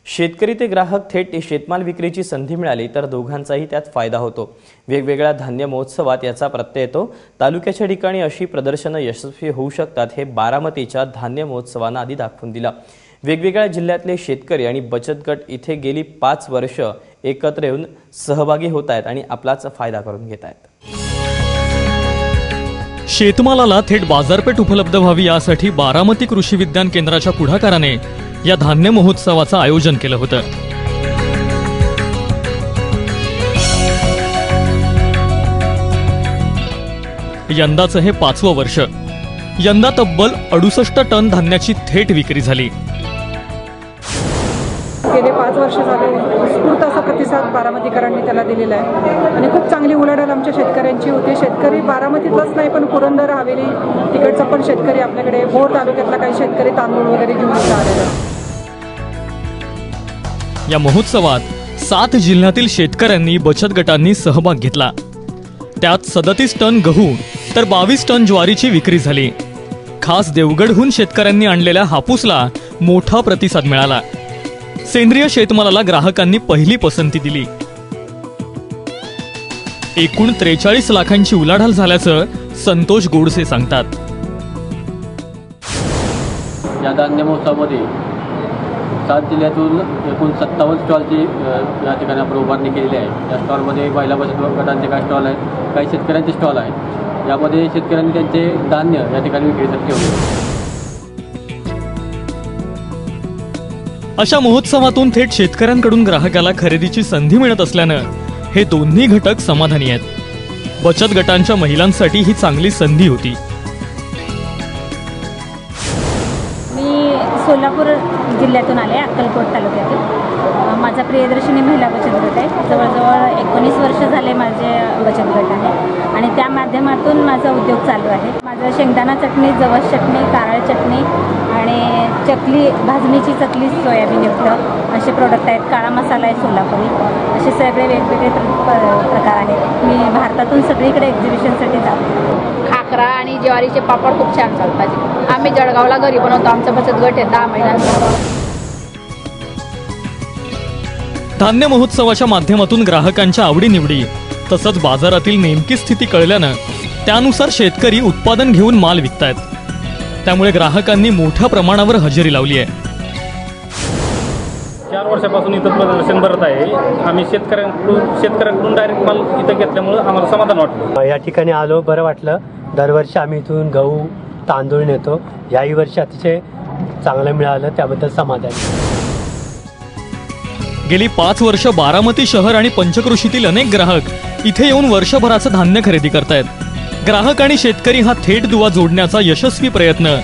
शेतकरी ते ग्राहक थेट शेतमाल विक्रीची संधी मिळाली तर दोघांचाही त्यात फायदा होतो। वेगवेगळ्या धान्य महोत्सवात याचा प्रत्यय येतो। तालुक्याच्या ठिकाणी अशी प्रदर्शनं यशस्वी होऊ शकतात हे बारामतीच्या धान्य महोत्सवानं आधी दाखवून दिलं। वेगवेगळ्या जिल्ह्यातले शेतकरी आणि बचत गट इथे गेली 5 वर्ष एकत्र येऊन सहभागी होत आहेत आणि आपलाच फायदा करून घेत आहेत। शेतमालाला थेट बाजारपेठ उपलब्ध व्हावी यासाठी बारामती कृषी विज्ञान केंद्राच्या पुढाकाराने या धान्य महोत्सवाचं आयोजन केलं होतं। यंदाचं हे 5वं वर्ष। यंदा तब्बल 68 टन धान्याची थेट विक्री झाली। गेले 5 वर्ष झाले उत्स्फूर्त असा प्रतिसाद बारामतीकरांनी त्याला दिलेला आहे आणि खूप चांगली उलाढाल आमच्या शेतकऱ्यांची होती। शेतकरी बारामतीतलाच नाही पण पुरंदर हवेली तिकडचा पण शेतकरी आपल्याकडे, भोर तालुक्यातला काही शेतकरी तांदूळ वगैरे घेऊन आलेला। या महोत्सवात 7 जिल्ह्यातील शेतकऱ्यांनी बचत गटांनी सहभाग घेतला। त्यात 37 टन गहू तर 22 टन ज्वारीची विक्री झाली। खास देवगडहून शेतकऱ्यांनी आणलेल्या हापूसला मोठा प्रतिसाद मिळाला। सेंद्रिय शेतमालाला ग्राहकांनी पहिली पसंती दिली। एकूण 43 लाखांची उलाढाल झाल्याचं संतोष गोडसे सांगतात। या धान्य महोत्सवामध्ये 7 जिल्ह्यातून एकूण 57 स्टॉलची या ठिकाणी आपण उभारणी केलेली आहे। या स्टॉलमध्ये महिला बचत गटांचे काही स्टॉल आहेत, काही शेतकऱ्यांचे स्टॉल आहेत। यामध्ये शेतकऱ्यांनी त्यांचे धान्य या ठिकाणी विक्रीसाठी ठेवले। अशा महोत्सवातून थेट शेतकऱ्यांकडून ग्राहकाला खरेदीची संधी मिळत असल्यानं हे दोन्ही घटक समाधानी आहेत। बचत गटांच्या महिलांसाठी ही चांगली संधी होती। मी सोलापूर जिल्ह्यातून आले, अक्कलकोट तालुक्यातून। माझा प्रियदर्शिनी महिला बचत गट आहे। जवळजवळ 19 वर्ष झाले माझे बचत गट आहे आणि त्या माध्यमातून माझा उद्योग चालू आहे। माझं शेंगदाणा चटणी, जवस चटणी, कारळ चटणी आणि चकली, भाजणीची चकली, सोयाबीन युक्त असे प्रोडक्ट आहेत। काळा मसाला आहे सोलापुरी, असे सगळे वेगवेगळे प्रकार आहेत। मी भारतातून सगळीकडे एक्झिबिशनसाठी जातो। खाकरा आणि ज्वारीचे पापड खूप छान चालतात। आम्ही जळगावला घरी बनवतो। आमचा बचत गट आहे 10 महिन्यांचा। धान्य महोत्सवाच्या माध्यमातून ग्राहकांच्या आवडीनिवडी तसंच बाजारातील नेमकी स्थिती कळल्यानं त्यानुसार शेतकरी उत्पादन घेऊन माल विकतायत। त्यामुळे ग्राहकांनी मोठ्या प्रमाणावर हजेरी लावली आहे। 4 वर्षापासून इथं प्रदर्शन भरत आहे। आम्ही शेतकऱ्यांकडून डायरेक्ट माल इथं घेतल्यामुळे आम्हाला समाधान वाटलं। या ठिकाणी आलो, बरं वाटलं। दरवर्षी आम्ही इथून गहू तांदूळ नेतो। याही वर्षी अतिशय चांगलं मिळालं, त्याबद्दल समाधान। गेली 5 वर्ष बारामती शहर आणि पंचक्रोशीतील अनेक ग्राहक इथे येऊन वर्षभराचं धान्य खरेदी करतायत। ग्राहक आणि शेतकरी हा थेट दुवा जोडण्याचा यशस्वी प्रयत्न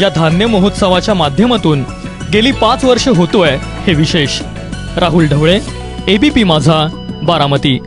या धान्य महोत्सवाच्या माध्यमातून गेली 5 वर्ष होतोय हे विशेष। राहुल ढवळे, ABP माझा, बारामती।